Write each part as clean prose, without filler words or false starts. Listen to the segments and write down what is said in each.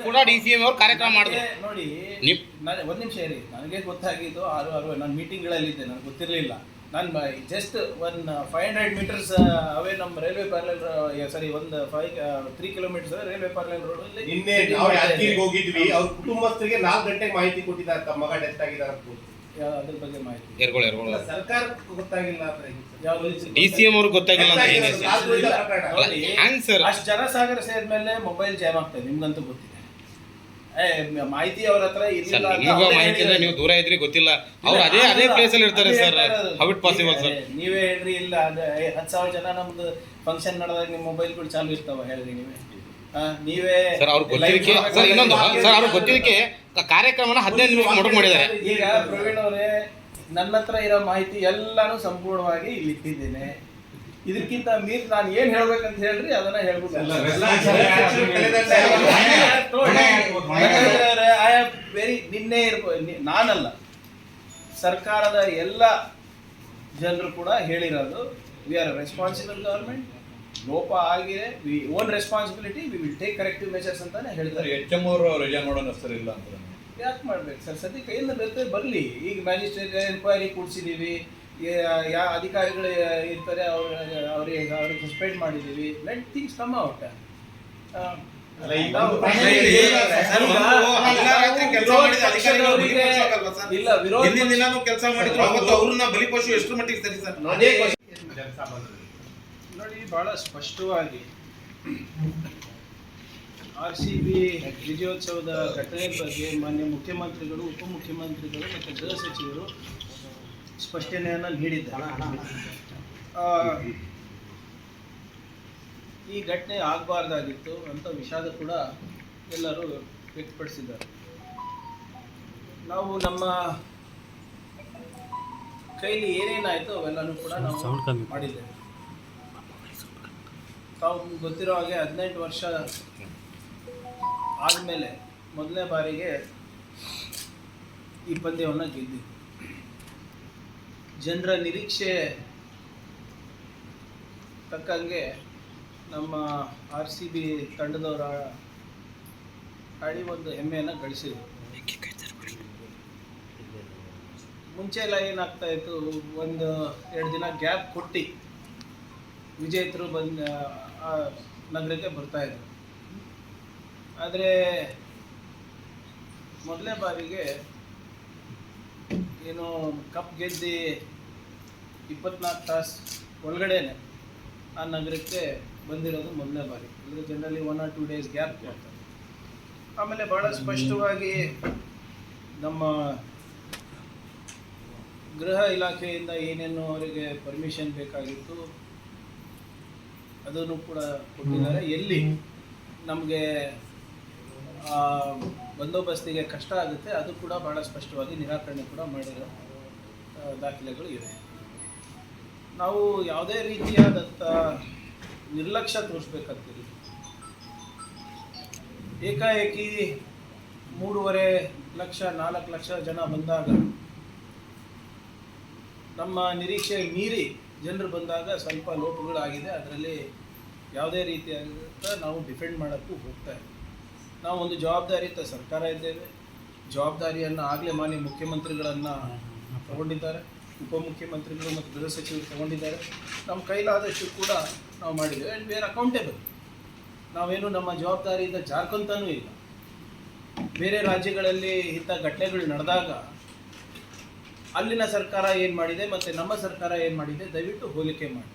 ಕೂಡ DCM ಅವರು ಕಾರ್ಯಕ್ರಮ ಮಾಡಿದ್ರು. ನೋಡಿ ಒಂದು ನಿಮಿಷ ಇರಿ, ನನಗೆ ಗೊತ್ತಾಗಿದ್ದು 6 ನಾನು ಮೀಟಿಂಗ್ಗಳಲ್ಲಿದ್ದೆ, ನನಗೆ ಗೊತ್ತಿರಲಿಲ್ಲ. ನಾನು ಜಸ್ಟ್ 500 ಮೀಟರ್ಸ್ ಅವೇ ನಮ್ಮ ರೈಲ್ವೆ ಪ್ಯಾರಲಲ್ ಒಂದು 3 ಕಿಲೋಮೀಟರ್ಸ್ ರೈಲ್ವೆ ಪ್ಯಾರಲಲ್ ರೋಡ್ ಅಲ್ಲಿ ನಿನ್ನೆ ನಾವು ಯಾದಗಿರಿಗೆ ಹೋಗಿದ್ವಿ. ಅವ್ರ ಕುಟುಂಬಸ್ಥರಿಗೆ 4 ಗಂಟೆಗೆ ಮಾಹಿತಿ ಕೊಟ್ಟಿದ್ದಾರೆ, ತಮ್ಮ ಮಗ ಡೆತ್ ಆಗಿದ್ದಾರೆ ಅಂತ. ಅದ್ರ ಬಗ್ಗೆ ಮಾಹಿತಿ ಸರ್ಕಾರಕ್ಕೆ ಗೊತ್ತಾಗಿಲ್ಲ ಅಂದ್ರೆ DCM ಅವ್ರಿಗೆ ಗೊತ್ತಾಗಿಲ್ಲ ಅಂತ ಏನು ಸರ್? ಅಷ್ಟು ಜನಸಾಗರ ಸೇರಿದ್ಮೇಲೆ ಮೊಬೈಲ್ ಜಾಮ್ ಆಗ್ತದೆ, ನಿಮ್ಗಂತೂ ಗೊತ್ತಿದೆ. ಮಾಹಿತಿ ಅವ್ರ ಹತ್ರ ಇರಲಿಲ್ಲ, ಮಾಹಿತಿ ನೀವು ದೂರ ಇದ್ರಿ ಗೊತ್ತಿಲ್ಲ. ಅವ್ರು ಅದೇ ಪ್ಲೇಸ್ ಅಲ್ಲಿ ಇರ್ತಾರೆ sir. How it possible sir? ನೀವೇ ಹೇಳ್ರಿ, ಇಲ್ಲ 10,000 ಜನ ನಮ್ದು ಫಂಕ್ಷನ್ ನಡೆದಾಗ ನಿಮ್ಮ ಮೊಬೈಲ್ಗಳು ಚಾಲು ಇರ್ತಾವ, ಹೇಳ್ರಿ ನೀವೇ ಸರ್. ಅವ್ರಿಗೆ ಗೊತ್ತಿದ್ದಕ್ಕೆ ಸರ್, ಇನ್ನೊಂದು ಸರ್, ಅವ್ರಿಗೆ ಗೊತ್ತಿದ್ದಕ್ಕೆ ಕಾರ್ಯಕ್ರಮನ 15 ನಿಮಿಷ ಮೊಟಕು ಮಾಡಿದ್ದಾರೆ. ಈಗ ಪ್ರವೀಣ್ ಅವರೇ, ನನ್ನ ಹತ್ರ ಇರೋ ಮಾಹಿತಿ ಎಲ್ಲಾನು ಸಂಪೂರ್ಣವಾಗಿ ಇಲ್ಲಿ ಇಟ್ಟಿದ್ದೇನೆ. ಇದಕ್ಕಿಂತ ಮೀರಿ ನಾನು ಏನ್ ಹೇಳ್ಬೇಕಂತ ಹೇಳ್ರಿ ಅದನ್ನ ಹೇಳ್ಬಿಟ್ಟು ನಿನ್ನೆ ನಾನಲ್ಲ, ಸರ್ಕಾರದ ಎಲ್ಲ ಜನರು ಕೂಡ ಹೇಳಿರೋದು, ವಿ ಆರ್ ರೆಸ್ಪಾನ್ಸಿಬಲ್ ಗವರ್ಮೆಂಟ್. ಲೋಪ ಆಗಿದೆ, we own responsibility, we will take corrective measures ಅಂತಾನೆ ಹೇಳ್ತಾರೆ. HM ಅವರು ರಜಾ ಮಾಡೋಣ ಸರ್, ಇಲ್ಲ ಅಂತ ಯಾಕೆ ಮಾಡ್ಬೇಕು ಸರ್? ಸದ್ಯ ಕೈಯಿಂದ ಬರಲಿ. ಈಗ ಮ್ಯಾಜಿಸ್ಟ್ರೇಟ್ ಎನ್ಕ್ವೈರಿ ಕೂಡಿಸಿದ್ದೀವಿ, ಯಾವ ಅಧಿಕಾರಿಗಳು ಇರ್ತಾರೆ ಅವ್ರಿಗೆ ಸಸ್ಪೆಂಡ್ ಮಾಡಿದ್ದೀವಿ. Let things come out. ಇಲ್ಲ, ಕೆಲಸ ಮಾಡಿದ್ರು ಅವ್ರನ್ನ ಬಲಿಪಶು ಎಷ್ಟು ಮಟ್ಟಿಗೆ ಸರಿ ಸರ್? ನೋಡಿ, ಬಹಳ ಸ್ಪಷ್ಟವಾಗಿ RCB ವಿಜಯೋತ್ಸವದ ಘಟನೆ ಬಗ್ಗೆ ಮಾನ್ಯ ಮುಖ್ಯಮಂತ್ರಿಗಳು, ಉಪಮುಖ್ಯಮಂತ್ರಿಗಳು ಮತ್ತು ಗೃಹ ಸಚಿವರು ಸ್ಪಷ್ಟನೆಯನ್ನು ನೀಡಿದ್ದಾರೆ. ಈ ಘಟನೆ ಆಗಬಾರ್ದಾಗಿತ್ತು ಅಂತ ವಿಷಾದ ಕೂಡ ಎಲ್ಲರೂ ವ್ಯಕ್ತಪಡಿಸಿದ್ದಾರೆ. ನಾವು ನಮ್ಮ ಕೈಲಿ ಏನೇನಾಯಿತು ಅವೆಲ್ಲನೂ ಕೂಡ ನಾವು ಮಾಡಿದ್ದೇವೆ. ತಾವು ಗೊತ್ತಿರೋ ಹಾಗೆ 18 ವರ್ಷ ಆದಮೇಲೆ ಮೊದಲನೇ ಬಾರಿಗೆ ಈ ಪಂದ್ಯವನ್ನು ಗೆದ್ದಿದ್ವಿ. ಜನರ ನಿರೀಕ್ಷೆ ತಕ್ಕಂಗೆ ನಮ್ಮ RCB ತಂಡದವರ ಆಡಿ ಒಂದು ಹೆಮ್ಮೆಯನ್ನು ಗಳಿಸಿದ್ರು. ಮುಂಚೆ ಎಲ್ಲ ಏನಾಗ್ತಾ ಇತ್ತು, 1-2 ದಿನ ಗ್ಯಾಪ್ ಕೊಟ್ಟು ವಿಜೇತರು ನಗರಕ್ಕೆ ಬರ್ತಾಯಿದ್ರು. ಆದರೆ ಮೊದಲನೇ ಬಾರಿಗೆ ಏನು ಕಪ್ ಗೆದ್ದು 24 ತಾಸು ಒಳಗಡೆನೆ ಆ ನಗರಕ್ಕೆ ಬಂದಿರೋದು ಮೊದಲನೇ ಬಾರಿ. ಅಂದರೆ ಜನರಲಿ 1 or 2 ಡೇಸ್ ಗ್ಯಾಪ್ ಕೊಡ್ತಾರೆ. ಆಮೇಲೆ ಭಾಳ ಸ್ಪಷ್ಟವಾಗಿ ನಮ್ಮ ಗೃಹ ಇಲಾಖೆಯಿಂದ ಏನೇನು ಅವರಿಗೆ ಪರ್ಮಿಷನ್ ಬೇಕಾಗಿತ್ತು ಅದನ್ನು ಕೂಡ ಕೊಟ್ಟಿದ್ದಾರೆ. ಎಲ್ಲಿ ನಮಗೆ ಬಂದೋಬಸ್ತಿಗೆ ಕಷ್ಟ ಆಗುತ್ತೆ ಅದು ಕೂಡ ಭಾಳ ಸ್ಪಷ್ಟವಾಗಿ ನಿರಾಕರಣೆ ಕೂಡ ಮಾಡಿರೋ ದಾಖಲೆಗಳು ಇವೆ. ನಾವು ಯಾವುದೇ ರೀತಿಯಾದಂಥ ನಿರ್ಲಕ್ಷ್ಯ ತೋರಿಸ್ಬೇಕಂತೀವಿ. ಏಕಾಏಕಿ 3.5 ಲಕ್ಷ 4 ಲಕ್ಷ ಜನ ಬಂದಾಗ, ನಮ್ಮ ನಿರೀಕ್ಷೆ ಮೀರಿ ಜನರು ಬಂದಾಗ ಸ್ವಲ್ಪ ಲೋಪಗಳಾಗಿದೆ. ಅದರಲ್ಲಿ ಯಾವುದೇ ರೀತಿಯಾದಂಥ ನಾವು ಡಿಫೆಂಡ್ ಮಾಡೋಕ್ಕೂ ಹೋಗ್ತಾ ಇದ್ದೀವಿ. ನಾವು ಒಂದು ಜವಾಬ್ದಾರಿಯುತ ಸರ್ಕಾರ ಇದ್ದೇವೆ. ಜವಾಬ್ದಾರಿಯನ್ನು ಆಗಲೇ ಮಾನ್ಯ ಮುಖ್ಯಮಂತ್ರಿಗಳನ್ನು ತಗೊಂಡಿದ್ದಾರೆ, ಉಪಮುಖ್ಯಮಂತ್ರಿಗಳು ಮತ್ತು ಗೃಹ ಸಚಿವರು ತಗೊಂಡಿದ್ದಾರೆ. ನಮ್ಮ ಕೈಲಾದಷ್ಟು ಕೂಡ ನಾವು ಮಾಡಿದ್ದೇವೆ. And we are accountable. ನಾವೇನು ನಮ್ಮ ಜವಾಬ್ದಾರಿಯಿಂದ ಜಾರ್ಕೊಂತಾನೂ ಇಲ್ಲ. ಬೇರೆ ರಾಜ್ಯಗಳಲ್ಲಿ ಇಂಥ ಘಟನೆಗಳು ನಡೆದಾಗ ಅಲ್ಲಿನ ಸರ್ಕಾರ ಏನು ಮಾಡಿದೆ ಮತ್ತು ನಮ್ಮ ಸರ್ಕಾರ ಏನು ಮಾಡಿದೆ ದಯವಿಟ್ಟು ಹೋಲಿಕೆ ಮಾಡಿ.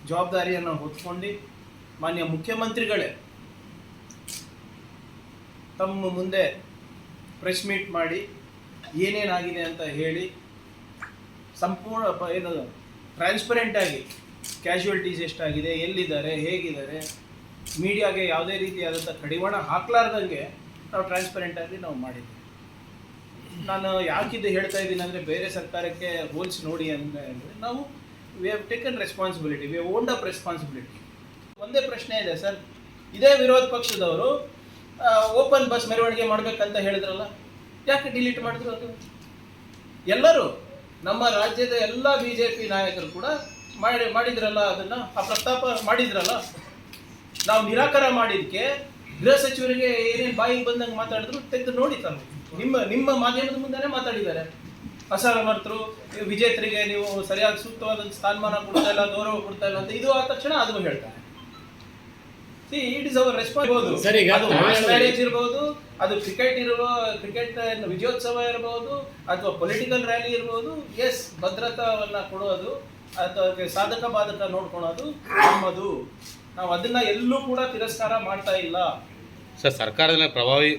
ಜವಾಬ್ದಾರಿಯನ್ನು ಹೊತ್ಕೊಂಡು ಮಾನ್ಯ ಮುಖ್ಯಮಂತ್ರಿಗಳೇ ತಮ್ಮ ಮುಂದೆ ಪ್ರೆಸ್ ಮೀಟ್ ಮಾಡಿ ಏನೇನಾಗಿದೆ ಅಂತ ಹೇಳಿ ಸಂಪೂರ್ಣ ಏನು ಟ್ರಾನ್ಸ್ಪರೆಂಟಾಗಿ ಕ್ಯಾಶುವಲ್ಟೀಸ್ ಎಷ್ಟಾಗಿದೆ, ಎಲ್ಲಿದ್ದಾರೆ, ಹೇಗಿದ್ದಾರೆ, ಮೀಡಿಯಾಗೆ ಯಾವುದೇ ರೀತಿಯಾದಂಥ ಕಡಿವಾಣ ಹಾಕ್ಲಾರ್ದಂಗೆ ನಾವು ಟ್ರಾನ್ಸ್ಪರೆಂಟಾಗಿ ನಾವು ಮಾಡಿದ್ದೀವಿ. ನಾನು ಯಾಕಿದು ಹೇಳ್ತಾ ಇದ್ದೀನಿ ಅಂದರೆ, ಬೇರೆ ಸರ್ಕಾರಕ್ಕೆ ಹೋಲ್ಸಿ ನೋಡಿ ಅಂದರೆ ನಾವು we have taken responsibility, we have owned up responsibility. ಒಂದೇ ಪ್ರಶ್ನೆ ಇದೆ ಸರ್, ಇದೇ ವಿರೋಧ ಪಕ್ಷದವರು ಓಪನ್ ಬಸ್ ಮೆರವಣಿಗೆ ಮಾಡಬೇಕಂತ ಹೇಳಿದ್ರಲ್ಲ, ಯಾಕೆ ಡಿಲೀಟ್ ಮಾಡಿದ್ರು? ಅದು ಎಲ್ಲರೂ ನಮ್ಮ ರಾಜ್ಯದ ಎಲ್ಲ BJP ನಾಯಕರು ಕೂಡ ಮಾಡಿದ್ರಲ್ಲ, ಅದನ್ನು ಆ ಪ್ರಸ್ತಾಪ ಮಾಡಿದ್ರಲ್ಲ. ನಾವು ನಿರಾಕರ ಮಾಡಿದ್ದಕ್ಕೆ ಗೃಹ ಸಚಿವರಿಗೆ ಏನೇನು ಬಾಯಿಗೆ ಬಂದಂಗೆ ಮಾತಾಡಿದ್ರು ತೆಗೆದು ನೋಡಿ ತಾನು ನಿಮ್ಮ ಮಾಧ್ಯಮದ ಮುಂದೆನೇ ಮಾತಾಡಿದ್ದಾರೆ. ಅಸಮರ್ಥರು, ವಿಜೇತರಿಗೆ ನೀವು ಸರಿಯಾಗಿ ಸೂಕ್ತವಾದ ಸ್ಥಾನಮಾನ ಕೊಡ್ತಾ ಇಲ್ಲ, ಗೌರವ ಕೊಡ್ತಾ ಇಲ್ಲ ಅಂತ ಇದು ಆದ ತಕ್ಷಣ ಅದನ್ನು ಹೇಳ್ತಾರೆ. It is our responsibility. ಸರಿ, ಈಗ ಅದು ಮ್ಯಾರೇಜ್ ಇರ್ಬೋದು, ಅದು ಕ್ರಿಕೆಟ್ ವಿಜಯೋತ್ಸವ ಇರಬಹುದು, ಅಥವಾ ಪೊಲಿಟಿಕಲ್ ರ್ಯಾಲಿ ಇರ್ಬೋದು. ಎಸ್, ಭದ್ರತಾವನ್ನ ಕೊಡೋದು, ಅದಕ್ಕೆ ಸಾಧಕ ಬಾಧಕ ನೋಡ್ಕೊಳೋದು ನಮ್ಮದು. ನಾವು ಅದನ್ನ ಎಲ್ಲೂ ಕೂಡ ತಿರಸ್ಕಾರ ಮಾಡ್ತಾ ಇಲ್ಲ. ಸರ್ ಸರ್ಕಾರದಲ್ಲಿ ಪ್ರಭಾವಿ